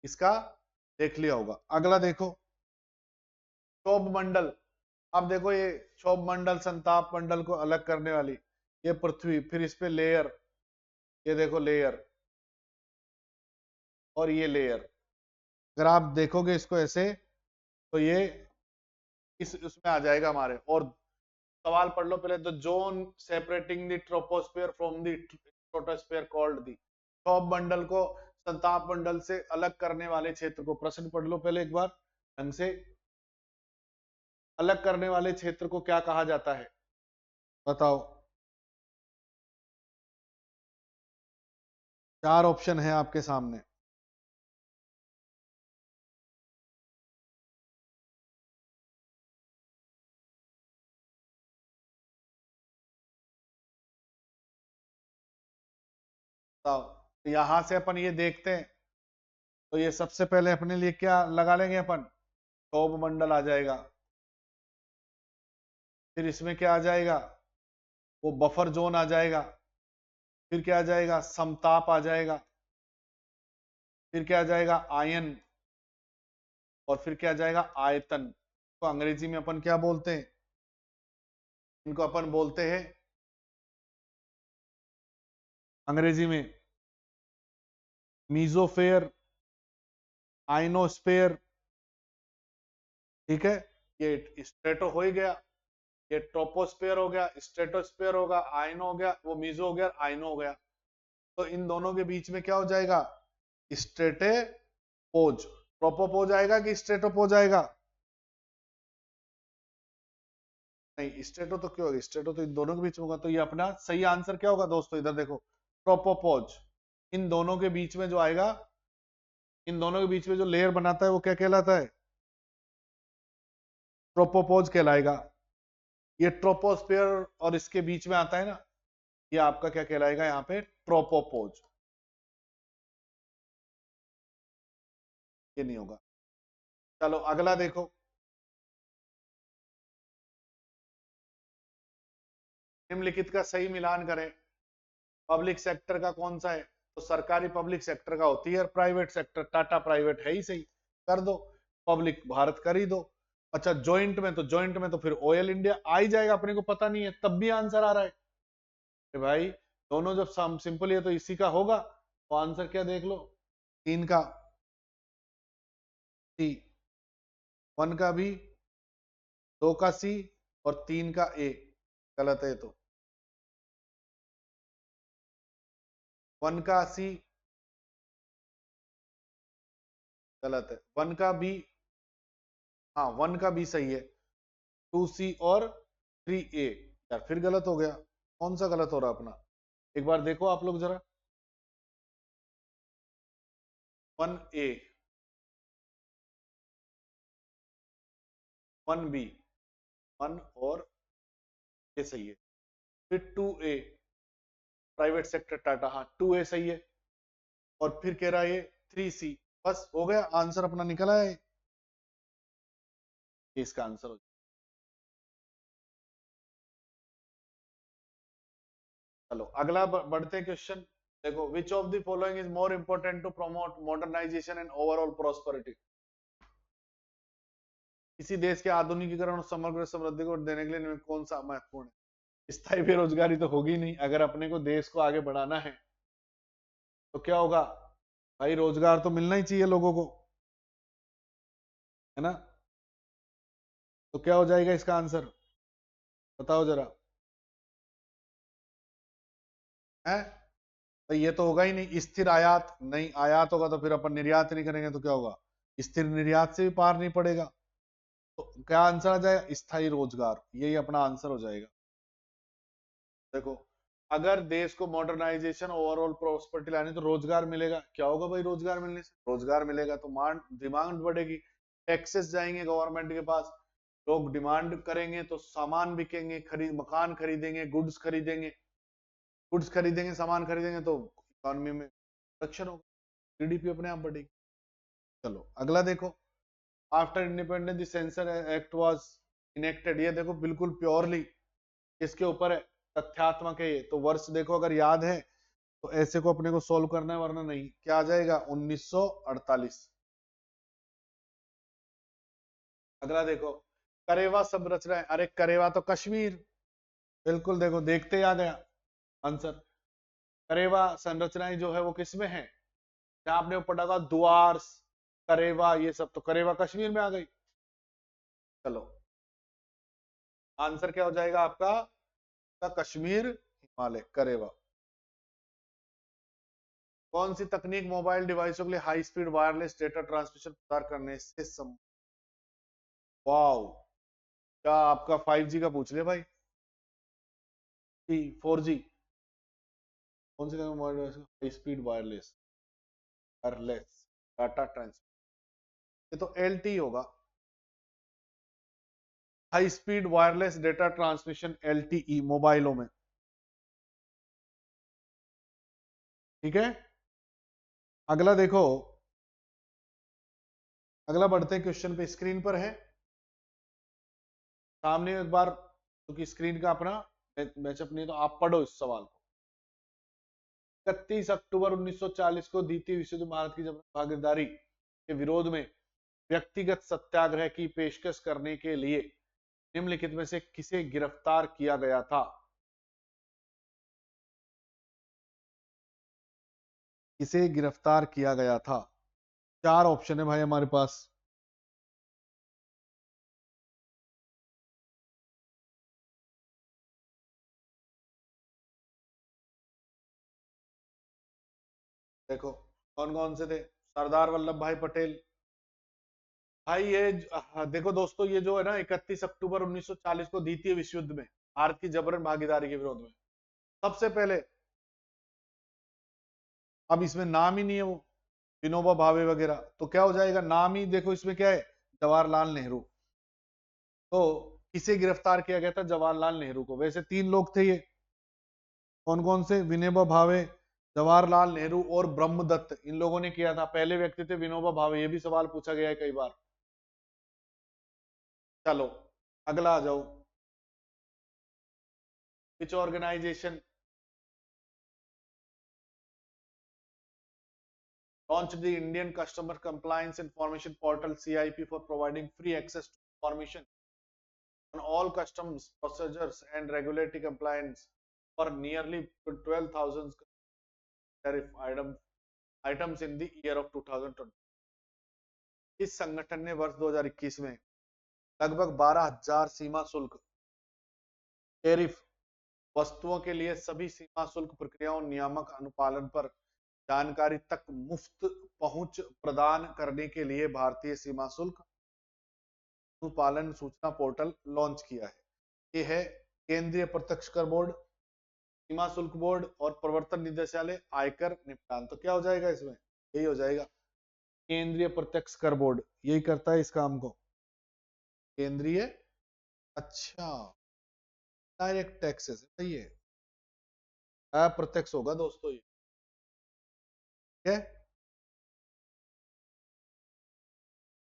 इसका देख लिया होगा। अगला देखो, क्षोभ मंडल। अब देखो, ये क्षोभ मंडल संताप मंडल को अलग करने वाली, ये पृथ्वी, फिर इस पे लेयर, ये देखो लेयर, और ये लेयर। अगर आप देखोगे इसको ऐसे, तो ये इस उसमें आ जाएगा हमारे। और सवाल पढ़ लो पहले, the zone separating the troposphere from the stratosphere called the. क्षोभ मंडल को संताप मंडल से अलग करने वाले क्षेत्र को, प्रश्न पढ़ लो पहले एक बार ढंग से, अलग करने वाले क्षेत्र को क्या कहा जाता है, बताओ। चार ऑप्शन है आपके सामने। बताओ, यहां से अपन ये देखते हैं, तो ये सबसे पहले अपने लिए क्या लगा लेंगे अपन, क्षोभ मंडल आ जाएगा। फिर इसमें क्या आ जाएगा, वो बफर जोन आ जाएगा। फिर क्या आ जाएगा, समताप आ जाएगा। फिर क्या आ जाएगा, आयन। और फिर क्या आ जाएगा, आयतन। तो अंग्रेजी में अपन क्या बोलते हैं, इनको अपन बोलते हैं अंग्रेजी में मीजोफेयर, आइनोस्फेयर। ठीक है, ये स्ट्रेटो हो ही गया, ये ट्रोपोस्फेयर हो गया, स्ट्रेटोस्फेयर होगा, आयनो हो गया, वो मीजो हो गया, आयनो हो गया। तो इन दोनों के बीच में क्या हो जाएगा, स्ट्रेटेपोज। ट्रोपोपोज आएगा कि स्ट्रेटोपोज आएगा? नहीं, स्ट्रेटो तो क्यों होगा, स्ट्रेटो तो इन दोनों के बीच में होगा। तो ये अपना सही आंसर क्या होगा दोस्तों, इधर देखो, ट्रोपोपोज। इन दोनों के बीच में जो आएगा, इन दोनों के बीच में जो लेयर बनाता है वो क्या कहलाता है, ट्रोपोपोज कहलाएगा। ये ट्रोपोस्फियर और इसके बीच में आता है ना, ये आपका क्या कहलाएगा यहाँ पे, ट्रोपोपोज। ये नहीं होगा। चलो अगला देखो, निम्नलिखित का सही मिलान करें। पब्लिक सेक्टर का कौन सा है, तो सरकारी पब्लिक सेक्टर का होती है, और प्राइवेट सेक्टर टाटा प्राइवेट है ही सही, कर दो। पब्लिक भारत कर ही दो। अच्छा जॉइंट में, तो जॉइंट में तो फिर ऑयल इंडिया आ ही जाएगा, अपने को पता नहीं है तब भी आंसर आ रहा है। अरे भाई दोनों जब सिंपल है तो इसी का होगा, तो आंसर क्या देख लो, 3 का सी, 1 का बी, 2 का सी, और 3 का ए। गलत है तो 1 का सी गलत है, 1 का बी, हाँ 1 का बी सही है, 2 सी और 3 ए। यार फिर गलत हो गया, कौन सा गलत हो रहा अपना, एक बार देखो आप लोग जरा। 1 ए, 1 बी, 1 और ये सही है। फिर 2 ए, प्राइवेट सेक्टर टाटा, हाँ 2 ए सही है। और फिर कह रहा है ये 3 सी। बस हो गया, आंसर अपना निकल आया है, ये इसका आंसर हो। चलो अगला बढ़ते हैं क्वेश्चन। देखो, which of the following is more important to promote modernisation and overall prosperity. किसी देश के आधुनिकीकरण और समग्र समृद्धि को देने के लिए कौन सा महत्वपूर्ण है? स्थायी बेरोजगारी तो होगी नहीं, अगर अपने को देश को आगे बढ़ाना है तो क्या होगा भाई, रोजगार तो मिलना ही चाहिए लोगों को, है ना। तो क्या हो जाएगा इसका आंसर, बताओ जरा, है? तो ये तो होगा ही नहीं, स्थिर आयात नहीं, आयात होगा तो फिर अपन निर्यात नहीं करेंगे तो क्या होगा, स्थिर निर्यात से भी पार नहीं पड़ेगा। तो क्या आंसर आ जाएगा, स्थायी रोजगार, यही अपना आंसर हो जाएगा। देखो, अगर देश को मॉडर्नाइजेशन ओवरऑल प्रॉस्पेरिटी लानी तो रोजगार मिलेगा, क्या होगा भाई, रोजगार मिलने से, रोजगार मिलेगा तो डिमांड बढ़ेगी, टैक्सेस जाएंगे गवर्नमेंट के पास, लोग डिमांड करेंगे तो सामान बिकेंगे, मकान खरीदेंगे, गुड्स खरीदेंगे, गुड्स खरीदेंगे, सामान खरीदेंगे, तो इकोनॉमी में प्रोडक्शन होगा, जीडीपी अपने आप बढ़ेगी। चलो अगला देखो, after independence the sensor act was enacted. ये देखो बिल्कुल प्योरली इसके ऊपर है, तथ्यात्मक है ये, तो वर्ष देखो अगर याद है तो ऐसे को अपने को सोल्व करना है, वरना नहीं। क्या आ जाएगा, 1948। अगला देखो, करेवा संरचना है, अरे करेवा तो कश्मीर, बिल्कुल देखो देखते आ गया आंसर। करेवा संरचनाएं जो है वो किसमें है, जहां आपने वो पढ़ा था द्वार्स, करेवा, ये सब तो करेवा कश्मीर में आ गई। चलो आंसर क्या हो जाएगा आपका, कश्मीर हिमालय करेवा। कौन सी तकनीक मोबाइल डिवाइसों के लिए high speed wireless data transmission प्रदान करने से वाओ, क्या आपका 5G का पूछ ले भाई, 4G, कौन सी mobile device high speed wireless wireless data transfer, ये तो LTE होगा, high speed wireless data transmission, LTE मोबाइलों में, ठीक है। अगला देखो, अगला बढ़ते हैं क्वेश्चन पे, स्क्रीन पर है सामने एक बार, क्योंकि स्क्रीन का अपना मैचअप नहीं है, तो आप पढ़ो इस सवाल को। 31 अक्टूबर 1940 को द्वितीय विश्व युद्ध भारत की जब भागीदारी के विरोध में व्यक्तिगत सत्याग्रह की पेशकश करने के लिए निम्नलिखित में से किसे गिरफ्तार किया गया था, किसे गिरफ्तार किया गया था? 4 ऑप्शन है भाई हमारे पास। देखो कौन कौन से थे। सरदार वल्लभ भाई पटेल। भाई ये देखो दोस्तों, ये जो है ना 31 अक्टूबर 1940 को द्वितीय विश्व युद्ध में भारत की जबरन भागीदारी के विरोध में सबसे पहले, अब इसमें नाम ही नहीं है वो विनोबा भावे वगैरह, तो क्या हो जाएगा, नाम ही देखो इसमें क्या है, जवाहरलाल नेहरू। तो किसे गिरफ्तार किया गया था, जवाहरलाल नेहरू को। वैसे तीन लोग थे ये, कौन कौन से, विनोबा भावे, जवाहरलाल नेहरू और ब्रह्मदत्त, इन लोगों ने किया था। पहले व्यक्ति थे विनोबा भावे, ये भी सवाल पूछा गया है कई बार। चलो अगला आ जाओ। विच organisation launched the Indian Customer Compliance Information Portal CIP for providing free access to information on all customs procedures and regulatory compliance for nearly 12,000 tariff items in the year of 2020। इस संगठन ने वर्ष 2021 में लगभग 12,000 सीमा शुल्क टैरिफ वस्तुओं के लिए सभी सीमा शुल्क प्रक्रियाओं नियामक अनुपालन पर जानकारी तक मुफ्त पहुंच प्रदान करने के लिए भारतीय सीमा शुल्क अनुपालन सूचना पोर्टल लॉन्च किया है। ये है केंद्रीय प्रत्यक्ष कर बोर्ड, सीमा शुल्क बोर्ड और प्रवर्तन निदेशालय, आयकर निपटान। तो क्या हो जाएगा इसमें, यही हो जाएगा, केंद्रीय प्रत्यक्ष कर बोर्ड यही करता है इस काम को, केंद्रीय। अच्छा, डायरेक्ट टैक्सेस है ये, अप्रत्यक्ष होगा दोस्तों ये, ठीक है।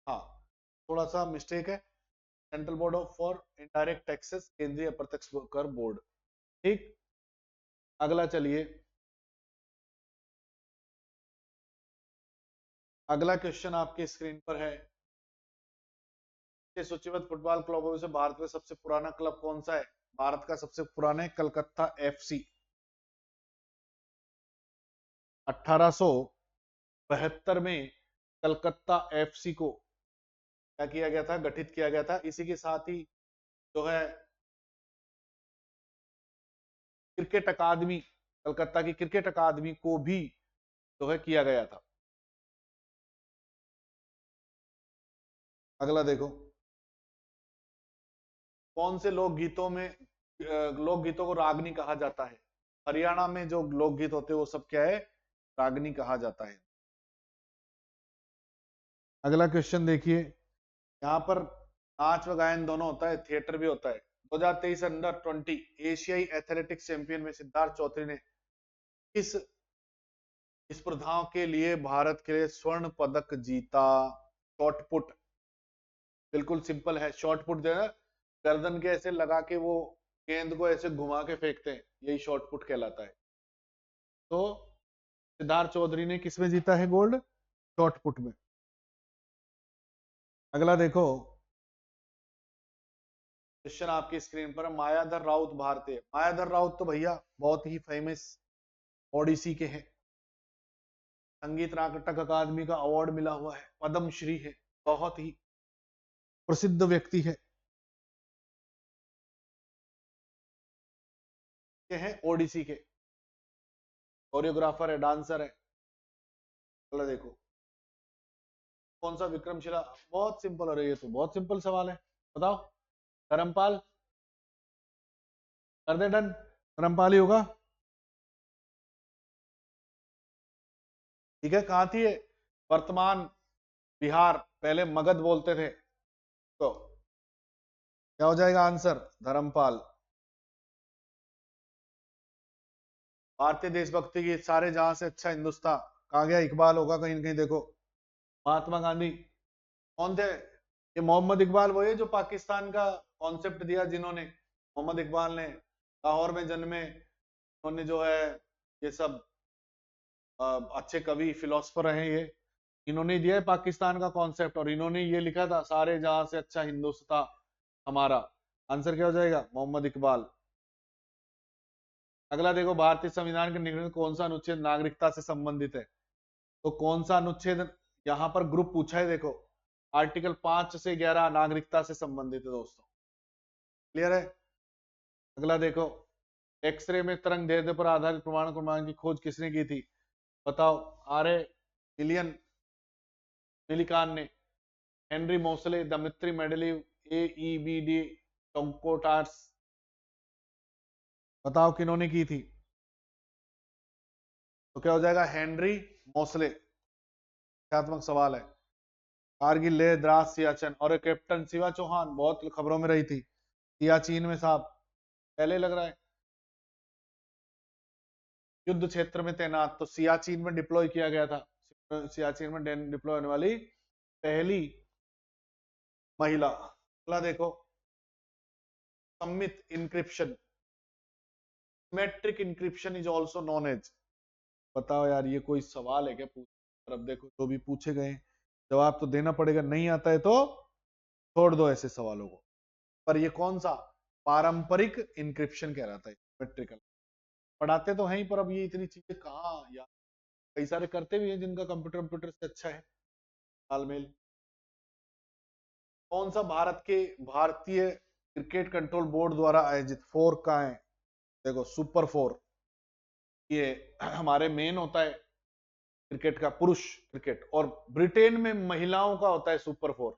हाँ, थोड़ा सा मिस्टेक है, central board of for indirect taxes, केंद्रीय अप्रत्यक्ष कर बोर्ड, ठीक। अगला चलिए, अगला क्वेश्चन आपके स्क्रीन पर है, सूचीबद्ध फुटबॉल क्लबों में से भारत में सबसे पुराना क्लब कौन सा है। भारत का सबसे पुराना है कलकत्ता एफसी। 1872 में कलकत्ता एफसी को क्या किया गया था, गठित किया गया था। इसी के साथ ही जो है क्रिकेट अकादमी, कलकत्ता की क्रिकेट अकादमी को भी जो है किया गया था। अगला देखो, कौन से लोकगीतों में लोकगीतों को रागनी कहा जाता है। हरियाणा में जो लोकगीत होते हैं वो सब क्या है, रागनी कहा जाता है। अगला क्वेश्चन देखिए, यहाँ पर नाच व गायन दोनों होता है, थिएटर भी होता है। 2023 अंडर 20 एशियाई एथलेटिक्स चैंपियन में सिद्धार्थ चौधरी ने किस स्पर्धाओं के लिए भारत के लिए स्वर्ण पदक जीता। शॉटपुट, बिल्कुल सिंपल है। शॉटपुट जो है गर्दन के ऐसे लगा के वो गेंद को ऐसे घुमा के फेंकते हैं, यही शॉटपुट कहलाता है। तो सिद्धार्थ चौधरी ने किसमें जीता है गोल्ड, शॉटपुट में। अगला देखो क्वेश्चन आपकी स्क्रीन पर, मायाधर राउत भारतीय। मायाधर राउत तो भैया बहुत ही फेमस ओडिसी के हैं, संगीत नाटक अकादमी का अवार्ड मिला हुआ है, पद्मश्री है, बहुत ही प्रसिद्ध व्यक्ति है, ये है ओडिसी के, कोरियोग्राफर है, डांसर है। अगला देखो, कौन सा विक्रमशिला, बहुत सिंपल हो रही है, तो बहुत सिंपल सवाल है, बताओ। धर्मपाल, कर दे डन, धर्मपाल ही होगा, ठीक है। कहां थी ये, वर्तमान बिहार, पहले मगध बोलते थे। तो क्या हो जाएगा आंसर, धर्मपाल। भारतीय देशभक्ति की सारे जहां से अच्छा हिंदुस्तान, कहा गया, इकबाल होगा कहीं ना कहीं, देखो। महात्मा गांधी कौन थे, ये मोहम्मद इकबाल वो है जो पाकिस्तान का कॉन्सेप्ट दिया, जिन्होंने, मोहम्मद इकबाल ने लाहौर में जन्मे, उन्होंने जो है ये सब अच्छे कवि फिलोसफर हैं ये, इन्होंने दिया है पाकिस्तान का कॉन्सेप्ट, और इन्होंने ये लिखा था सारे जहां से अच्छा हिंदुस्तान हमारा। आंसर क्या हो जाएगा, मोहम्मद इकबाल। अगला देखो, भारतीय संविधान के निम्नलिखित कौन सा अनुच्छेद नागरिकता से संबंधित है। तो कौन सा अनुच्छेद, यहां पर ग्रुप पूछा है, देखो आर्टिकल 5 से 11 नागरिकता से संबंधित है दोस्तों, क्लियर है। अगला देखो, एक्सरे में तरंग दैर्ध्य पर आधारित प्रमाण की खोज किसने की थी। बताओ, आर ए मिलिकान ने, Henry Mosle, Dmitry Mendeleev, AEBD टोंकोटार्स, बताओ किन्होंने की थी? तो क्या हो जाएगा? हेनरी मोसले। संख्यात्मक सवाल है। कारगिल, लेह, द्रास, सियाचिन। और कैप्टन शिवा चौहान, बहुत खबरों में रही थी, सियाचिन में साहब, पहले लग रहा है। युद्ध क्षेत्र में तैनात, तो सियाचिन में डिप्लॉय किया गया था। सियाचिन में डिप्लॉय होने वाली पहली महिला। अगला देखो, symmetric encryption, symmetric encryption is also known as. बताओ यार, ये कोई सवाल है क्या? अब देखो, जो भी पूछे गए जवाब तो देना पड़ेगा, नहीं आता है तो छोड़ दो ऐसे सवालों को। पर ये कौन सा? पारंपरिक इंक्रिप्शन कह रहा था, सिमेट्रिकल। पढ़ाते तो हैं ही, पर अब ये इतनी चीजें कहाँ यार, कई सारे करते भी हैं जिनका कंप्यूटर से अच्छा है तालमेल। कौन सा भारतीय क्रिकेट कंट्रोल बोर्ड द्वारा आयोजित, फोर का है देखो, सुपर फोर, ये हमारे मेन होता है क्रिकेट का, पुरुष क्रिकेट, और ब्रिटेन में महिलाओं का होता है super four.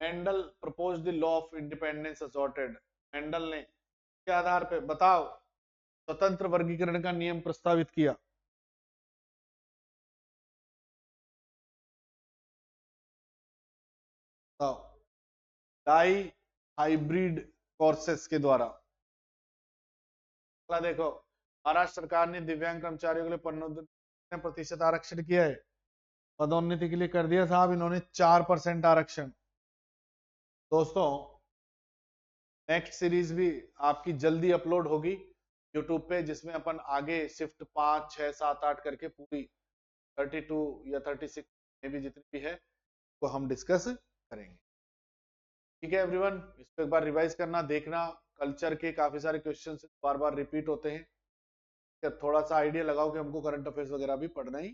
Mendel propose the law of independence assorted, Mendel ने के आधार पे, बताओ, स्वतंत्र वर्गीकरण का नियम प्रस्तावित किया। बताओ, डाई हाइब्रिड कोर्सेस के द्वारा। अगला देखो, महाराष्ट्र सरकार ने दिव्यांग कर्मचारियों के लिए पदोन्नति प्रतिशत आरक्षण किया है। पदोन्नति के लिए कर दिया साहब इन्होंने 4% आरक्षण। दोस्तों, नेक्स्ट सीरीज भी आपकी जल्दी अपलोड होगी यूट्यूब पे, जिसमें अपन आगे शिफ्ट 5, 6, 7, 8 करके पूरी 32 या 36 में भी जितनी भी है वो हम डिस्कस करेंगे। ठीक है एवरीवन, इसको एक बार रिवाइज करना, देखना, कल्चर के काफी सारे क्वेश्चन बार बार रिपीट होते हैं, थोड़ा सा आइडिया लगाओ कि हमको करंट अफेयर्स वगैरह भी पढ़ना ही